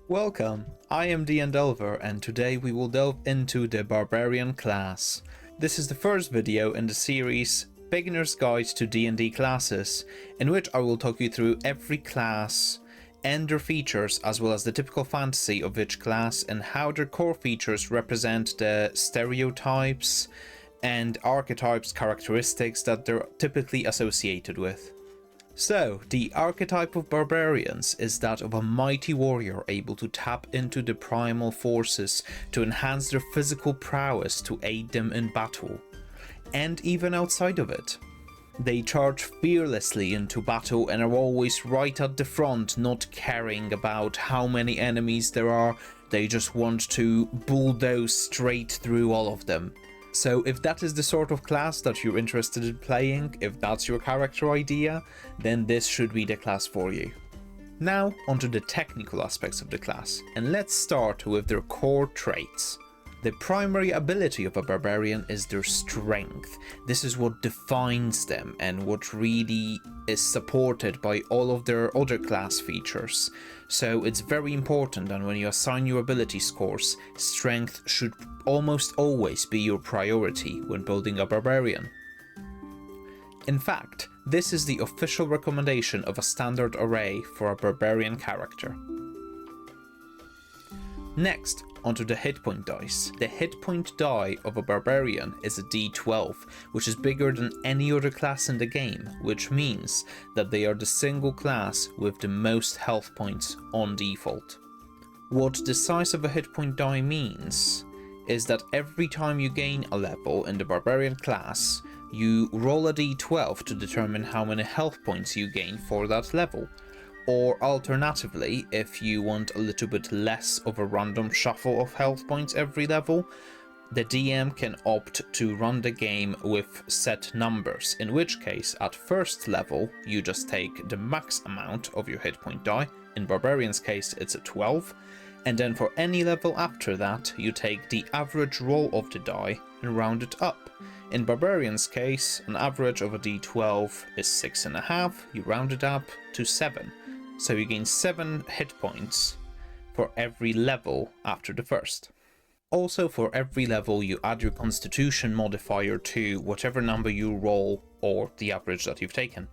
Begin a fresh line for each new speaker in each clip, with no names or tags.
Welcome, I am D&Delver and today we will delve into the Barbarian Class. This is the first video in the series Beginner's Guide to D&D Classes, in which I will talk you through every class and their features, as well as the typical fantasy of each class and how their core features represent the stereotypes and archetypes characteristics that they're typically associated with. So, the archetype of barbarians is that of a mighty warrior able to tap into the primal forces to enhance their physical prowess to aid them in battle, and even outside of it. They charge fearlessly into battle and are always right at the front, not caring about how many enemies there are. They just want to bulldoze straight through all of them. So if that is the sort of class that you're interested in playing, if that's your character idea, then this should be the class for you. Now onto the technical aspects of the class, and let's start with their core traits. The primary ability of a barbarian is their strength. This is what defines them and what really is supported by all of their other class features. So it's very important that when you assign your ability scores, strength should almost always be your priority when building a barbarian. In fact, this is the official recommendation of a standard array for a barbarian character. Next, onto the hit point dice. The hit point die of a barbarian is a d12, which is bigger than any other class in the game, which means that they are the single class with the most health points on default. What the size of a hit point die means is that every time you gain a level in the barbarian class, you roll a d12 to determine how many health points you gain for that level. Or alternatively, if you want a little bit less of a random shuffle of health points every level, the DM can opt to run the game with set numbers, in which case at first level you just take the max amount of your hit point die. In Barbarian's case it's a 12, and then for any level after that you take the average roll of the die and round it up. In Barbarian's case, an average of a d12 is 6.5, you round it up to 7. So you gain 7 hit points for every level after the first. Also, for every level you add your constitution modifier to whatever number you roll or the average that you've taken.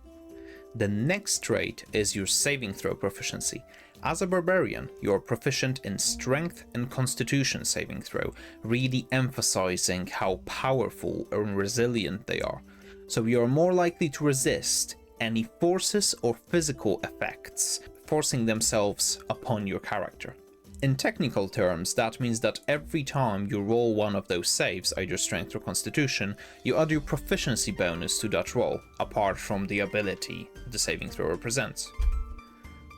The next trait is your saving throw proficiency. As a barbarian, you're proficient in strength and constitution saving throw, really emphasizing how powerful and resilient they are. So you're more likely to resist any forces or physical effects forcing themselves upon your character. In technical terms, that means that every time you roll one of those saves, either strength or constitution, you add your proficiency bonus to that roll, apart from the ability the saving throw represents.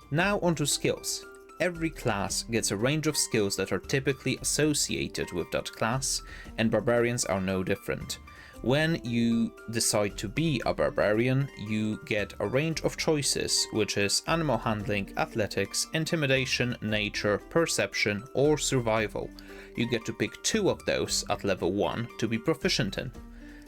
Now onto skills. Every class gets a range of skills that are typically associated with that class, and barbarians are no different. When you decide to be a barbarian, you get a range of choices, which is animal handling, athletics, intimidation, nature, perception, or survival. You get to pick 2 of those at level 1 to be proficient in.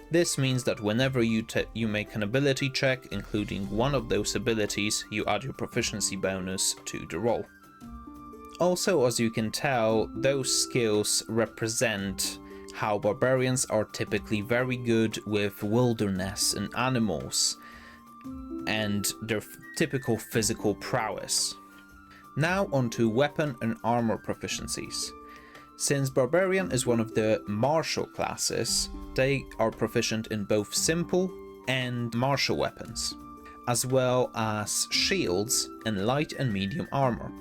This means that whenever you make an ability check, including one of those abilities, you add your proficiency bonus to the roll. Also, as you can tell, those skills represent how barbarians are typically very good with wilderness and animals and their typical physical prowess. Now onto weapon and armor proficiencies. Since barbarian is one of the martial classes, they are proficient in both simple and martial weapons, as well as shields and light and medium armor.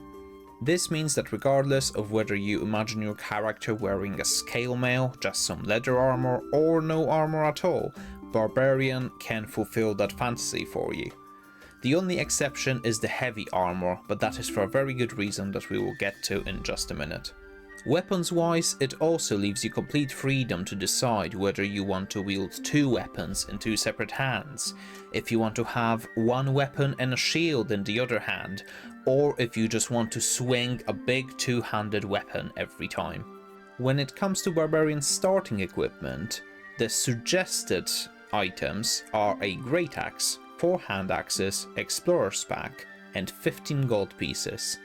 This means that regardless of whether you imagine your character wearing a scale mail, just some leather armor, or no armor at all, Barbarian can fulfill that fantasy for you. The only exception is the heavy armor, but that is for a very good reason that we will get to in just a minute. Weapons wise, it also leaves you complete freedom to decide whether you want to wield 2 weapons in 2 separate hands, if you want to have 1 weapon and a shield in the other hand, or if you just want to swing a big 2-handed weapon every time. When it comes to Barbarian starting equipment, the suggested items are a great axe, 4 hand axes, explorer's pack, and 15 gold pieces.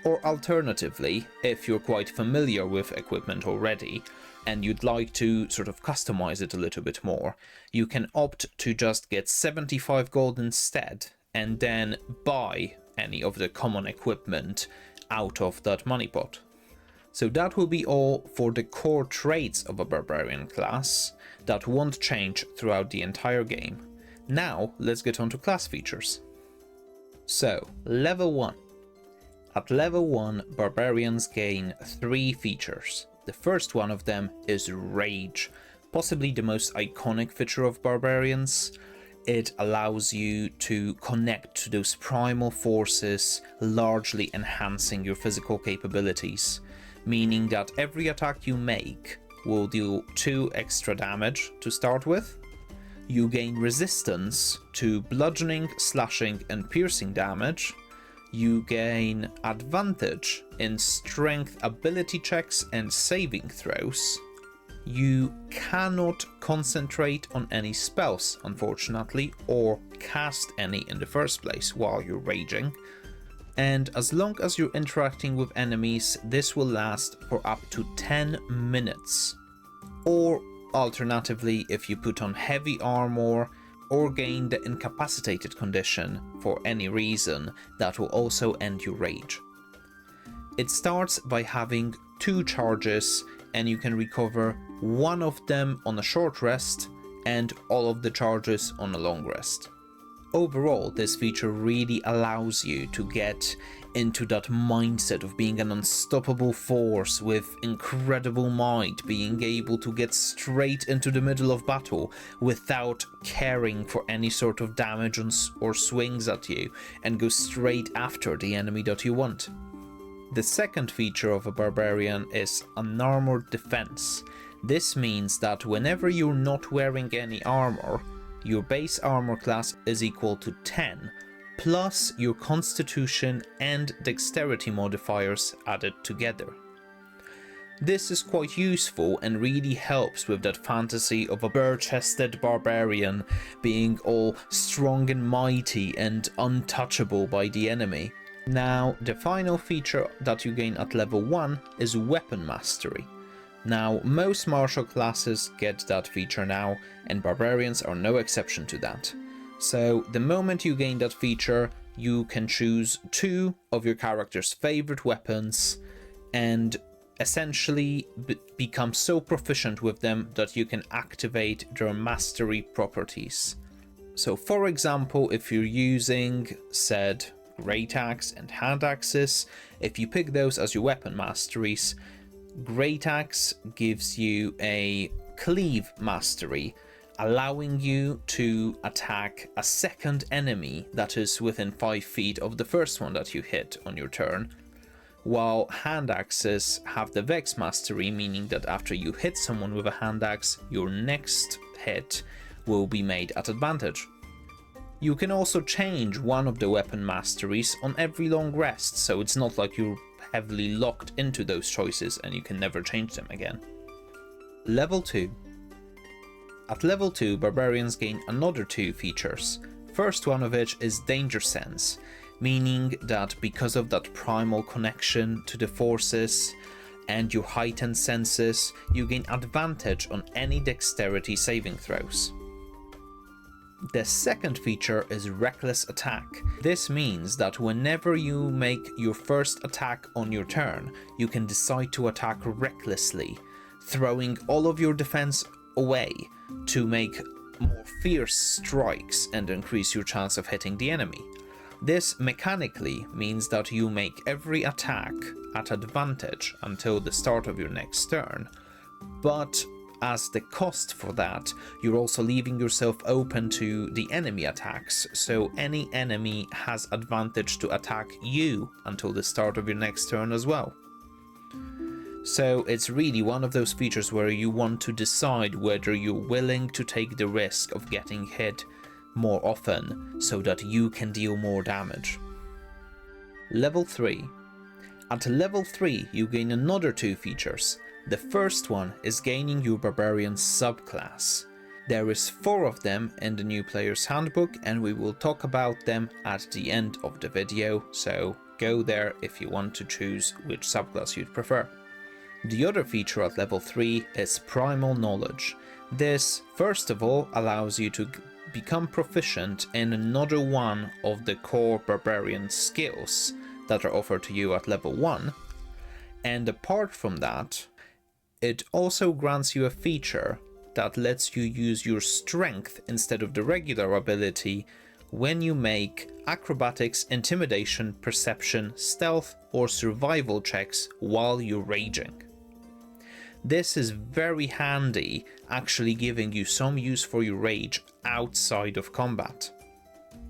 Or alternatively, if you're quite familiar with equipment already, and you'd like to sort of customize it a little bit more, you can opt to just get 75 gold instead, and then buy any of the common equipment out of that money pot. So that will be all for the core traits of a Barbarian class that won't change throughout the entire game. Now let's get on to class features. So, level 1. At level 1, Barbarians gain 3 features. The first one of them is Rage, possibly the most iconic feature of Barbarians. It allows you to connect to those primal forces, largely enhancing your physical capabilities, meaning that every attack you make will deal 2 extra damage to start with. You gain resistance to bludgeoning, slashing, and piercing damage. You gain advantage in strength ability checks and saving throws. You cannot concentrate on any spells, unfortunately, or cast any in the first place while you're raging. And as long as you're interacting with enemies, this will last for up to 10 minutes. Or alternatively, if you put on heavy armor or gain the incapacitated condition for any reason, that will also end your rage. It starts by having 2 charges, and you can recover 1 of them on a short rest and all of the charges on a long rest. Overall, this feature really allows you to get into that mindset of being an unstoppable force with incredible might, being able to get straight into the middle of battle without caring for any sort of damage or swings at you, and go straight after the enemy that you want. The second feature of a Barbarian is unarmored defense. This means that whenever you're not wearing any armor, your base armor class is equal to 10, plus your constitution and dexterity modifiers added together. This is quite useful and really helps with that fantasy of a bare-chested barbarian being all strong and mighty and untouchable by the enemy. Now, the final feature that you gain at level 1 is Weapon Mastery. Now, most martial classes get that feature now, and Barbarians are no exception to that. So, the moment you gain that feature, you can choose 2 of your character's favorite weapons, and essentially become so proficient with them that you can activate their mastery properties. So, for example, if you're using said Great Axe and Hand Axes, if you pick those as your weapon masteries, Great Axe gives you a Cleave Mastery, allowing you to attack a second enemy that is within 5 feet of the first one that you hit on your turn, while Hand Axes have the Vex Mastery, meaning that after you hit someone with a hand axe, your next hit will be made at advantage. You can also change one of the weapon masteries on every long rest, so it's not like you're heavily locked into those choices and you can never change them again. Level 2. At level 2, Barbarians gain another 2 features. First one of which is Danger Sense, meaning that because of that primal connection to the forces and your heightened senses, you gain advantage on any dexterity saving throws. The second feature is Reckless Attack. This means that whenever you make your first attack on your turn, you can decide to attack recklessly, throwing all of your defense away to make more fierce strikes and increase your chance of hitting the enemy. This mechanically means that you make every attack at advantage until the start of your next turn, but as the cost for that, you're also leaving yourself open to the enemy attacks, so any enemy has advantage to attack you until the start of your next turn as well. So it's really one of those features where you want to decide whether you're willing to take the risk of getting hit more often so that you can deal more damage. Level 3. At level 3, you gain another 2 features. The first one is gaining your Barbarian subclass. There is 4 of them in the new player's handbook, and we will talk about them at the end of the video, so go there if you want to choose which subclass you'd prefer. The other feature at level 3 is Primal Knowledge. This, first of all, allows you to become proficient in another one of the core Barbarian skills that are offered to you at level 1, and apart from that, it also grants you a feature that lets you use your strength instead of the regular ability when you make acrobatics, intimidation, perception, stealth, or survival checks while you're raging. This is very handy, actually giving you some use for your rage outside of combat.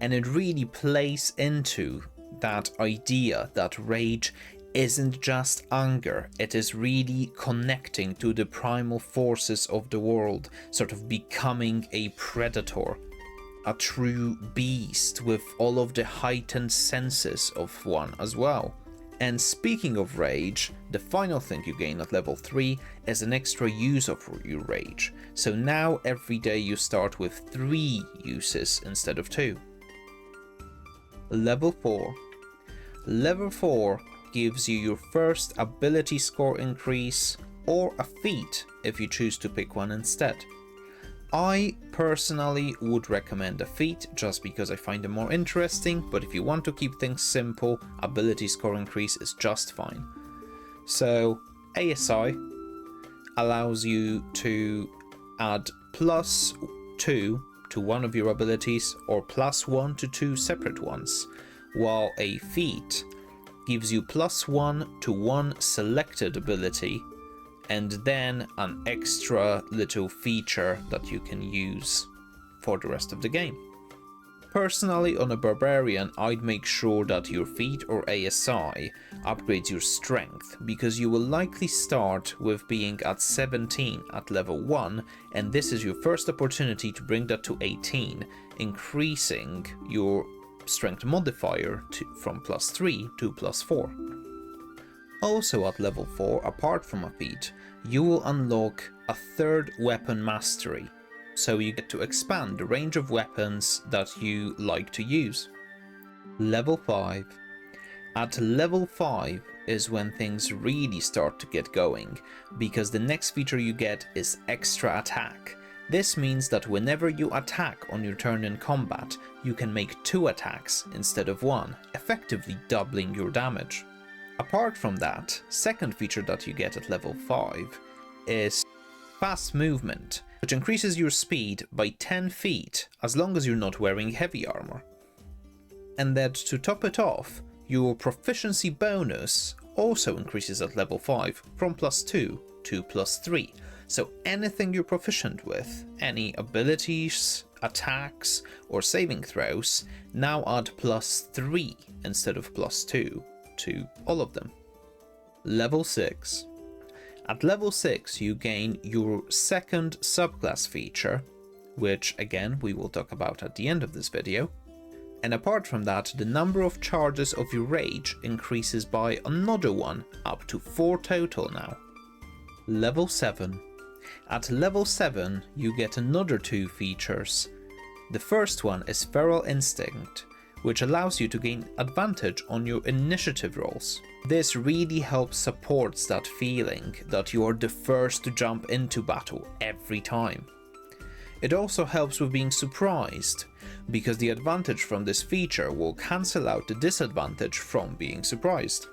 And it really plays into that idea that rage isn't just anger, it is really connecting to the primal forces of the world, sort of becoming a predator, a true beast with all of the heightened senses of one as well. And speaking of rage, the final thing you gain at level 3 is an extra use of your rage. So now every day you start with 3 uses instead of 2. Level 4. Level 4 gives you your first ability score increase or a feat if you choose to pick one instead. I personally would recommend a feat just because I find them more interesting, but if you want to keep things simple, ability score increase is just fine. So ASI allows you to add +2 to one of your abilities or +1 to 2 separate ones, while a feat gives you +1 to 1 selected ability and then an extra little feature that you can use for the rest of the game. Personally, on a Barbarian, I'd make sure that your feat or ASI upgrades your strength, because you will likely start with being at 17 at level 1, and this is your first opportunity to bring that to 18, increasing your strength modifier from +3 to +4. Also at level 4, apart from a feat, you will unlock a 3rd weapon mastery, so you get to expand the range of weapons that you like to use. Level 5. At level 5 is when things really start to get going, because the next feature you get is extra attack. This means that whenever you attack on your turn in combat, you can make 2 attacks instead of 1, effectively doubling your damage. Apart from that, second feature that you get at level 5 is fast movement, which increases your speed by 10 feet as long as you're not wearing heavy armor. And that, to top it off, your proficiency bonus also increases at level 5 from +2 to +3. So anything you're proficient with, any abilities, attacks, or saving throws, now add +3 instead of +2 to all of them. Level 6. At level 6 you gain your second subclass feature, which again we will talk about at the end of this video. And apart from that, the number of charges of your rage increases by another one, up to 4 total now. Level 7. At level 7 you get another 2 features. The first one is Feral Instinct, which allows you to gain advantage on your initiative rolls. This really helps supports that feeling that you are the first to jump into battle every time. It also helps with being surprised, because the advantage from this feature will cancel out the disadvantage from being surprised.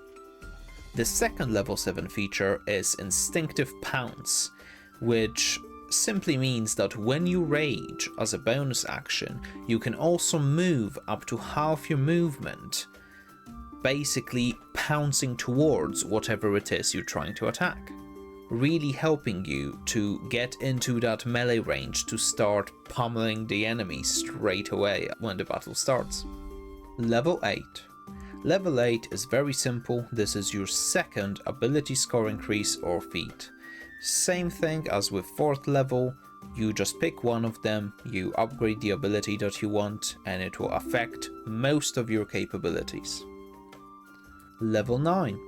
The second level 7 feature is Instinctive Pounce, which simply means that when you rage as a bonus action, you can also move up to half your movement, basically pouncing towards whatever it is you're trying to attack, really helping you to get into that melee range to start pummeling the enemy straight away when the battle starts. Level 8. Level 8 is very simple. This is your second ability score increase or feat. Same thing as with 4th level, you just pick one of them, you upgrade the ability that you want, and it will affect most of your capabilities. Level 9.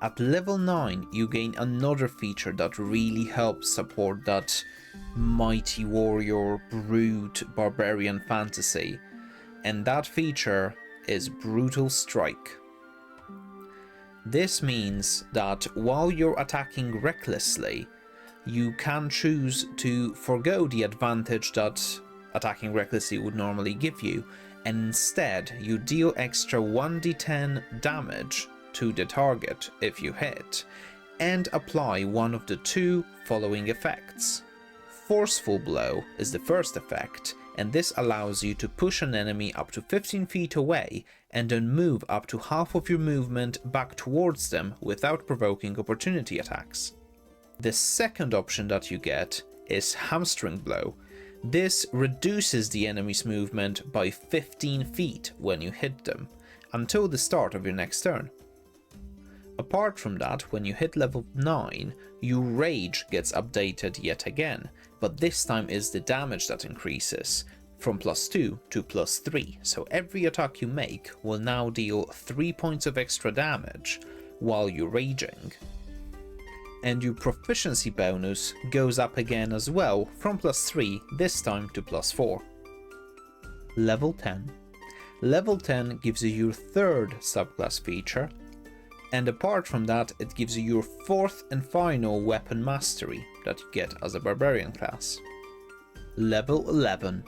At level 9 you gain another feature that really helps support that mighty warrior, brute, barbarian fantasy, and that feature is Brutal Strike. This means that while you're attacking recklessly, you can choose to forgo the advantage that attacking recklessly would normally give you, and instead you deal extra 1d10 damage to the target if you hit, and apply one of the two following effects. Forceful Blow is the first effect, and this allows you to push an enemy up to 15 feet away and then move up to half of your movement back towards them without provoking opportunity attacks. The second option that you get is Hamstring Blow. This reduces the enemy's movement by 15 feet when you hit them, until the start of your next turn. Apart from that, when you hit level 9, your rage gets updated yet again, but this time is the damage that increases from +2 to +3, so every attack you make will now deal 3 points of extra damage while you're raging. And your proficiency bonus goes up again as well from +3, this time to +4. Level 10. Level 10 gives you your third subclass feature, and apart from that it gives you your fourth and final weapon mastery that you get as a Barbarian class. Level 11.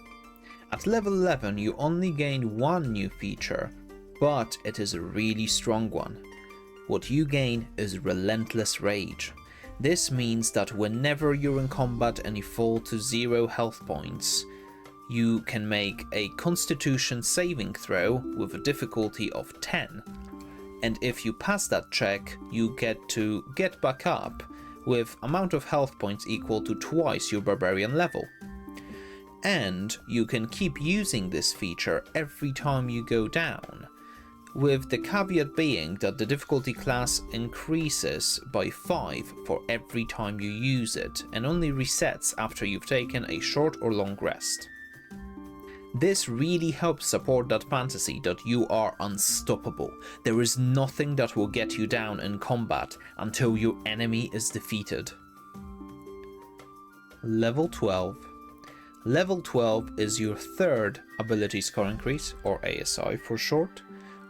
At level 11 you only gain one new feature, but it is a really strong one. What you gain is Relentless Rage. This means that whenever you're in combat and you fall to 0 health points, you can make a Constitution saving throw with a difficulty of 10. And if you pass that check, you get to get back up with amount of health points equal to twice your Barbarian level. And you can keep using this feature every time you go down, with the caveat being that the difficulty class increases by 5 for every time you use it, and only resets after you've taken a short or long rest. This really helps support that fantasy that you are unstoppable. There is nothing that will get you down in combat until your enemy is defeated. Level 12. Level 12 is your third ability score increase, or ASI for short,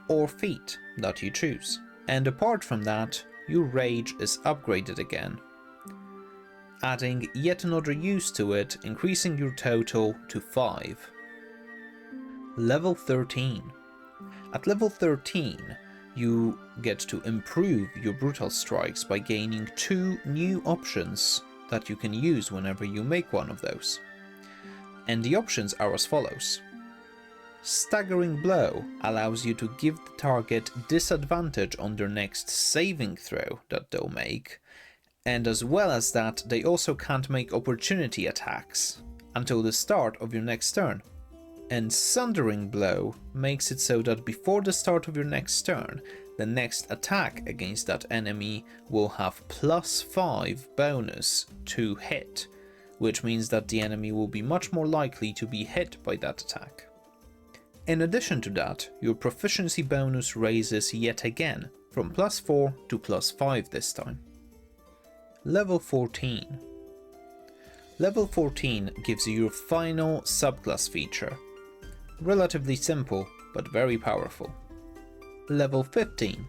or feat that you choose. And apart from that, your rage is upgraded again, adding yet another use to it, increasing your total to 5. Level 13. At level 13, you get to improve your brutal strikes by gaining 2 new options that you can use whenever you make one of those. And the options are as follows. Staggering Blow allows you to give the target disadvantage on their next saving throw that they'll make, and as well as that, they also can't make opportunity attacks until the start of your next turn. And Sundering Blow makes it so that before the start of your next turn, the next attack against that enemy will have +5 bonus to hit, which means that the enemy will be much more likely to be hit by that attack. In addition to that, your proficiency bonus raises yet again from +4 to +5 this time. Level 14. Level 14 gives you your final subclass feature. Relatively simple, but very powerful. Level 15.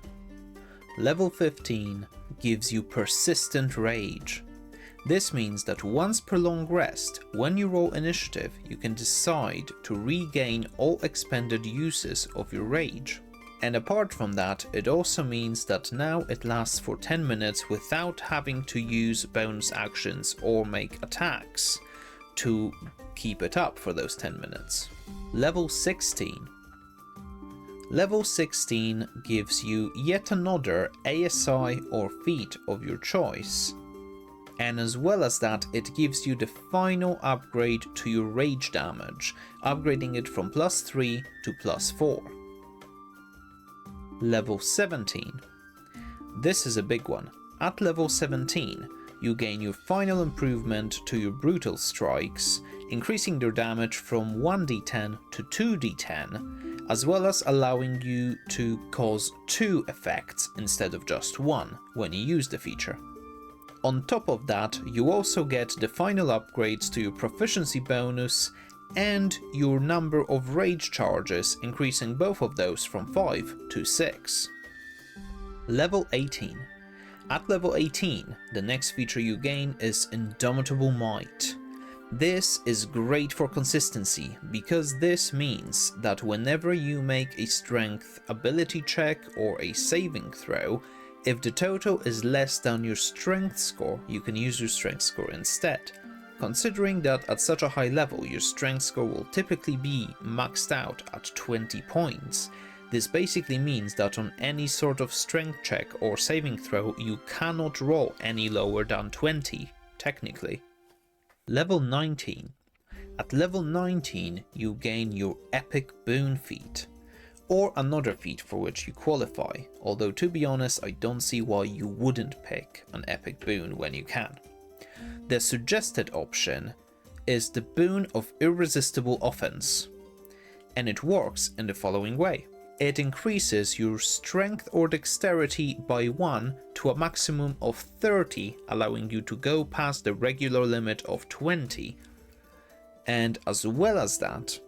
Level 15 gives you Persistent Rage. This means that once per long rest, when you roll initiative, you can decide to regain all expended uses of your rage. And apart from that, it also means that now it lasts for 10 minutes without having to use bonus actions or make attacks to keep it up for those 10 minutes. Level 16. Level 16 gives you yet another ASI or feat of your choice. And as well as that, it gives you the final upgrade to your rage damage, upgrading it from +3 to +4. Level 17. This is a big one. At level 17, you gain your final improvement to your brutal strikes, increasing their damage from 1d10 to 2d10, as well as allowing you to cause 2 effects instead of just 1 when you use the feature. On top of that, you also get the final upgrades to your proficiency bonus and your number of rage charges, increasing both of those from 5 to 6. Level 18. At level 18, the next feature you gain is Indomitable Might. This is great for consistency because this means that whenever you make a strength ability check or a saving throw, if the total is less than your strength score, you can use your strength score instead. Considering that at such a high level your strength score will typically be maxed out at 20 points, this basically means that on any sort of strength check or saving throw you cannot roll any lower than 20, technically. Level 19. At level 19 you gain your Epic Boon feat, or another feat for which you qualify, although to be honest I don't see why you wouldn't pick an Epic Boon when you can. The suggested option is the Boon of Irresistible Offense, and it works in the following way. It increases your strength or dexterity by 1 to a maximum of 30, allowing you to go past the regular limit of 20, and as well as that,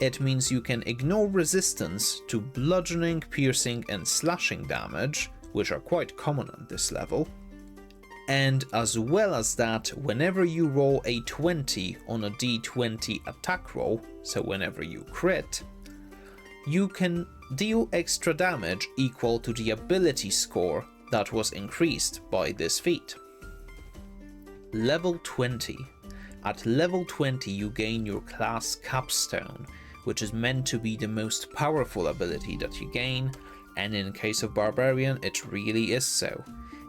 it means you can ignore resistance to bludgeoning, piercing and slashing damage, which are quite common at this level. And as well as that, whenever you roll a 20 on a d20 attack roll, so whenever you crit, you can deal extra damage equal to the ability score that was increased by this feat. Level 20. At level 20 you gain your class Capstone, which is meant to be the most powerful ability that you gain, and in case of Barbarian it really is so.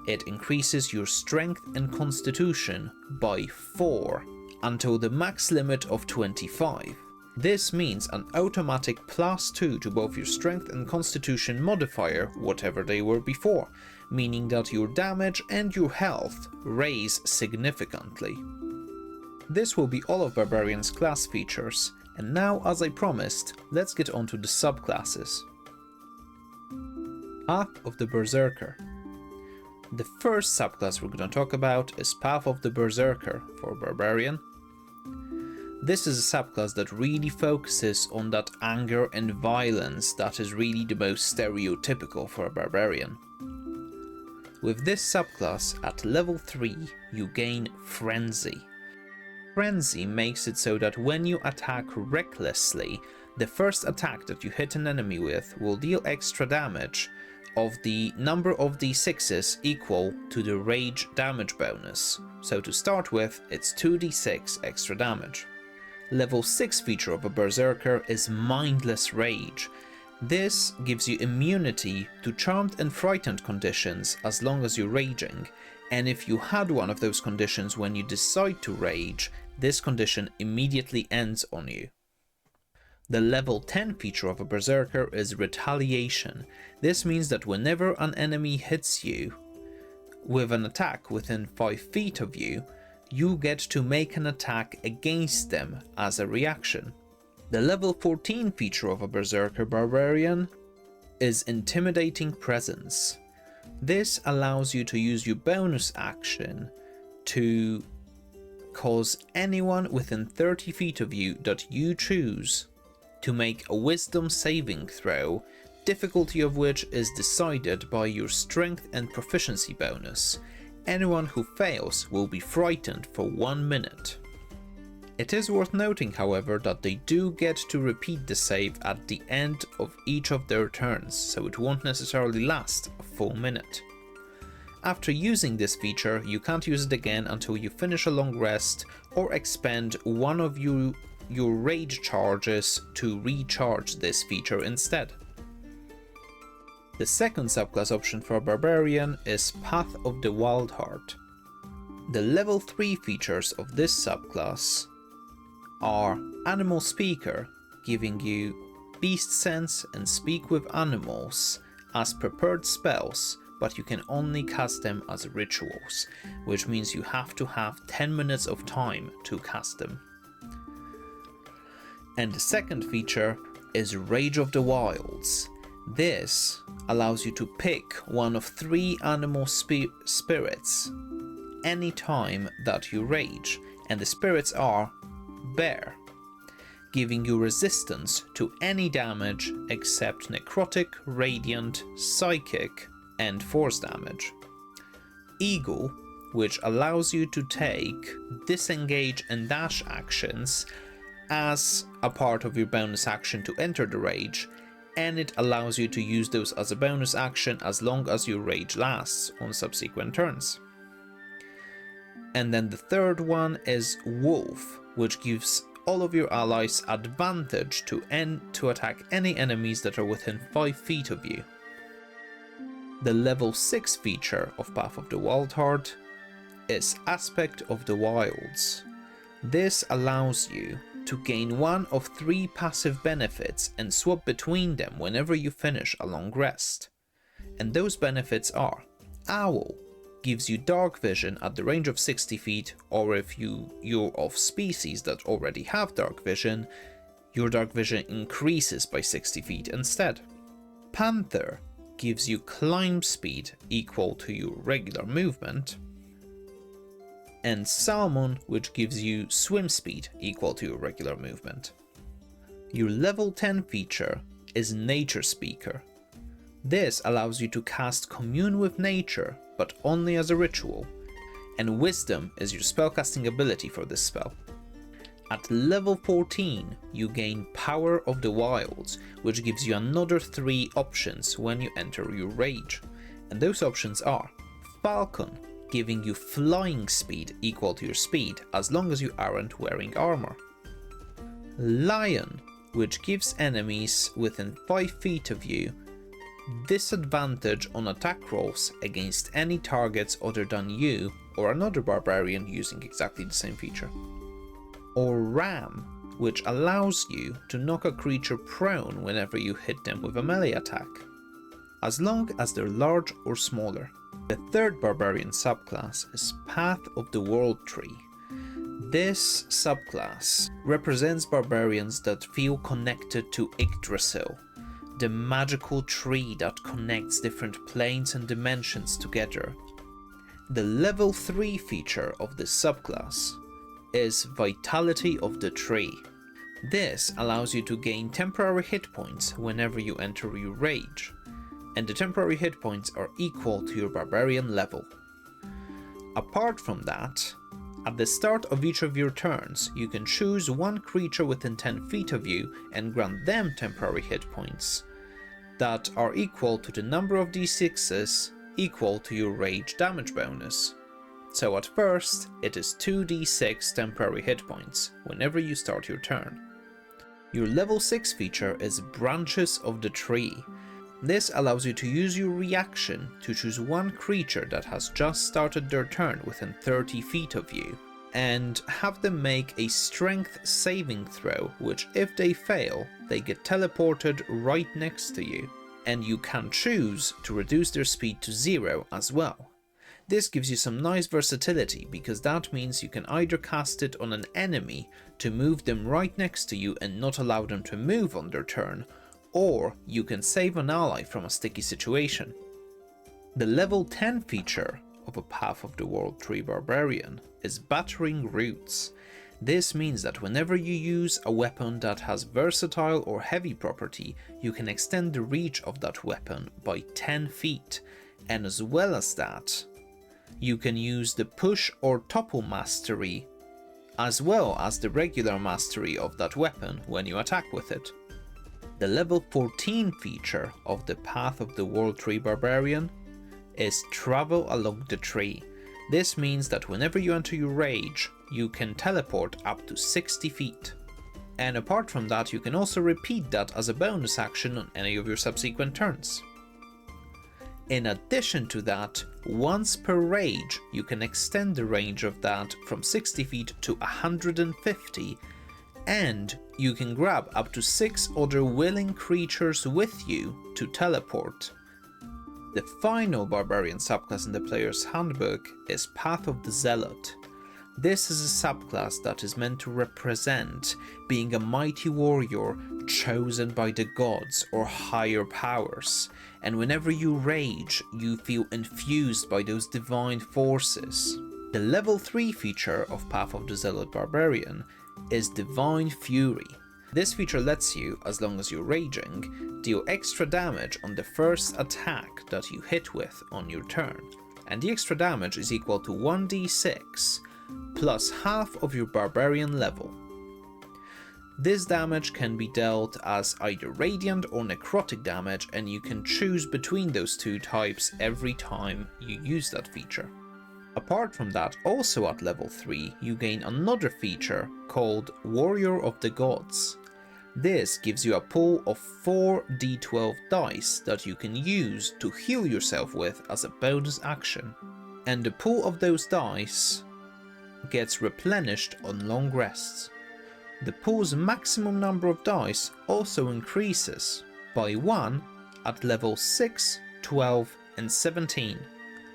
It increases your strength and constitution by 4 until the max limit of 25. This means an automatic +2 to both your strength and constitution modifier, whatever they were before, meaning that your damage and your health raise significantly. This will be all of Barbarian's class features, and now, as I promised, let's get on to the subclasses. Path of the Berserker. The first subclass we're going to talk about is Path of the Berserker for Barbarian. This is a subclass that really focuses on that anger and violence that is really the most stereotypical for a Barbarian. With this subclass, at level 3, you gain Frenzy. Frenzy makes it so that when you attack recklessly, the first attack that you hit an enemy with will deal extra damage of the number of d6s equal to the rage damage bonus. So to start with, it's 2d6 extra damage. Level 6 feature of a Berserker is Mindless Rage. This gives you immunity to charmed and frightened conditions as long as you're raging, and if you had one of those conditions when you decide to rage, this condition immediately ends on you. The level 10 feature of a Berserker is Retaliation. This means that whenever an enemy hits you with an attack within 5 feet of you, you get to make an attack against them as a reaction. The level 14 feature of a Berserker Barbarian is Intimidating Presence. This allows you to use your bonus action to cause anyone within 30 feet of you that you choose to make a wisdom saving throw, difficulty of which is decided by your strength and proficiency bonus. Anyone who fails will be frightened for 1 minute. It is worth noting, however, that they do get to repeat the save at the end of each of their turns, so it won't necessarily last a full minute. After using this feature, you can't use it again until you finish a long rest or expend one of your rage charges to recharge this feature instead. The second subclass option for a Barbarian is Path of the Wild Heart. The level 3 features of this subclass are Animal Speaker, giving you Beast Sense and Speak with Animals as prepared spells, but you can only cast them as rituals, which means you have to have 10 minutes of time to cast them. And the second feature is Rage of the Wilds. This allows you to pick one of 3 animal spirits anytime that you rage, and the spirits are Bear, giving you resistance to any damage except necrotic, radiant, psychic, and force damage. Eagle, which allows you to take disengage and dash actions as a part of your bonus action to enter the rage, and it allows you to use those as a bonus action as long as your rage lasts on subsequent turns. And then the third one is Wolf, which gives all of your allies advantage to attack any enemies that are within 5 feet of you. The level 6 feature of Path of the Wild Heart is Aspect of the Wilds. This allows you to gain one of 3 passive benefits and swap between them whenever you finish a long rest. And those benefits are: Owl gives you dark vision at the range of 60 feet, or if you're of species that already have dark vision, your dark vision increases by 60 feet instead. Panther gives you climb speed equal to your regular movement, and Salmon, which gives you swim speed equal to your regular movement. Your level 10 feature is Nature Speaker. This allows you to cast Commune with Nature, but only as a ritual, and Wisdom is your spellcasting ability for this spell. At level 14, you gain Power of the Wilds, which gives you another 3 options when you enter your rage, and those options are Falcon, giving you flying speed equal to your speed as long as you aren't wearing armor. Lion, which gives enemies within 5 feet of you disadvantage on attack rolls against any targets other than you or another barbarian using exactly the same feature. Or Ram, which allows you to knock a creature prone whenever you hit them with a melee attack, as long as they're large or smaller. The third barbarian subclass is Path of the World Tree. This subclass represents barbarians that feel connected to Yggdrasil, the magical tree that connects different planes and dimensions together. The level 3 feature of this subclass is Vitality of the Tree. This allows you to gain temporary hit points whenever you enter your rage, and the temporary hit points are equal to your barbarian level. Apart from that, at the start of each of your turns, you can choose one creature within 10 feet of you and grant them temporary hit points that are equal to the number of d6s equal to your rage damage bonus. So at first, it is 2d6 temporary hit points whenever you start your turn. Your level 6 feature is Branches of the Tree. This allows you to use your reaction to choose one creature that has just started their turn within 30 feet of you, and have them make a strength saving throw, which if they fail, they get teleported right next to you, and you can choose to reduce their speed to 0 as well. This gives you some nice versatility, because that means you can either cast it on an enemy to move them right next to you and not allow them to move on their turn, or you can save an ally from a sticky situation. The level 10 feature of a Path of the World Tree Barbarian is Battering Roots. This means that whenever you use a weapon that has versatile or heavy property, you can extend the reach of that weapon by 10 feet, and as well as that, you can use the Push or Topple mastery as well as the regular mastery of that weapon when you attack with it. The level 14 feature of the Path of the World Tree Barbarian is Travel Along the Tree. This means that whenever you enter your rage, you can teleport up to 60 feet. And apart from that, you can also repeat that as a bonus action on any of your subsequent turns. In addition to that, once per rage, you can extend the range of that from 60 feet to 150, and you can grab up to 6 other willing creatures with you to teleport. The final barbarian subclass in the player's handbook is Path of the Zealot. This is a subclass that is meant to represent being a mighty warrior chosen by the gods or higher powers, and whenever you rage, you feel infused by those divine forces. The level 3 feature of Path of the Zealot Barbarian is Divine Fury. This feature lets you, as long as you're raging, deal extra damage on the first attack that you hit with on your turn, and the extra damage is equal to 1d6 plus half of your barbarian level. This damage can be dealt as either radiant or necrotic damage, and you can choose between those two types every time you use that feature. Apart from that, also at level 3, you gain another feature called Warrior of the Gods. This gives you a pool of 4 d12 dice that you can use to heal yourself with as a bonus action. And the pool of those dice gets replenished on long rests. The pool's maximum number of dice also increases by 1 at level 6, 12 and 17.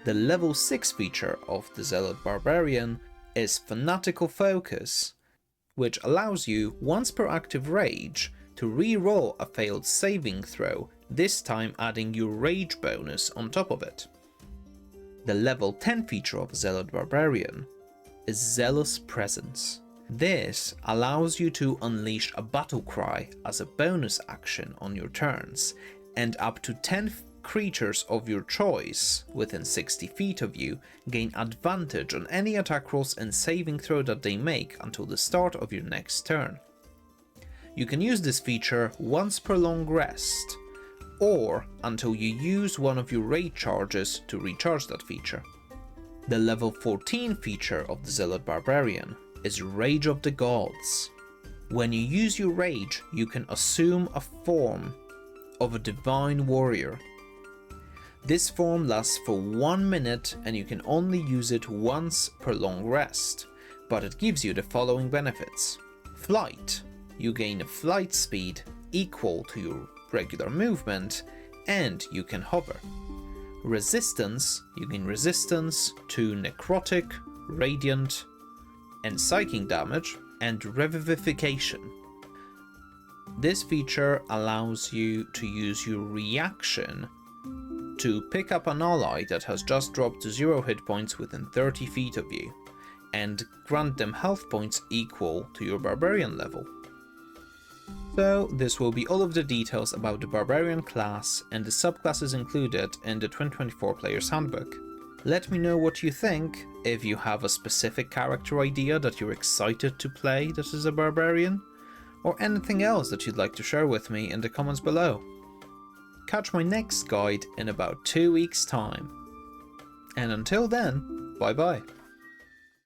The level 6 feature of the Zealot Barbarian is Fanatical Focus, which allows you once per active rage to re-roll a failed saving throw, this time adding your rage bonus on top of it. The level 10 feature of Zealot Barbarian is Zealous Presence. This allows you to unleash a battle cry as a bonus action on your turns, and up to 10 creatures of your choice within 60 feet of you gain advantage on any attack rolls and saving throw that they make until the start of your next turn. You can use this feature once per long rest, or until you use one of your raid charges to recharge that feature. The level 14 feature of the Zealot Barbarian is Rage of the Gods. When you use your rage, you can assume a form of a divine warrior. This form lasts for 1 minute and you can only use it once per long rest, but it gives you the following benefits. Flight. You gain a flight speed equal to your regular movement, and you can hover. Resistance. You gain resistance to necrotic, radiant, and psychic damage, and revivification. This feature allows you to use your reaction to pick up an ally that has just dropped to 0 hit points within 30 feet of you, and grant them health points equal to your barbarian level. So this will be all of the details about the Barbarian class and the subclasses included in the 2024 Player's Handbook. Let me know what you think, if you have a specific character idea that you're excited to play that is a barbarian, or anything else that you'd like to share with me in the comments below. Catch my next guide in about 2 weeks' time. And until then, bye bye.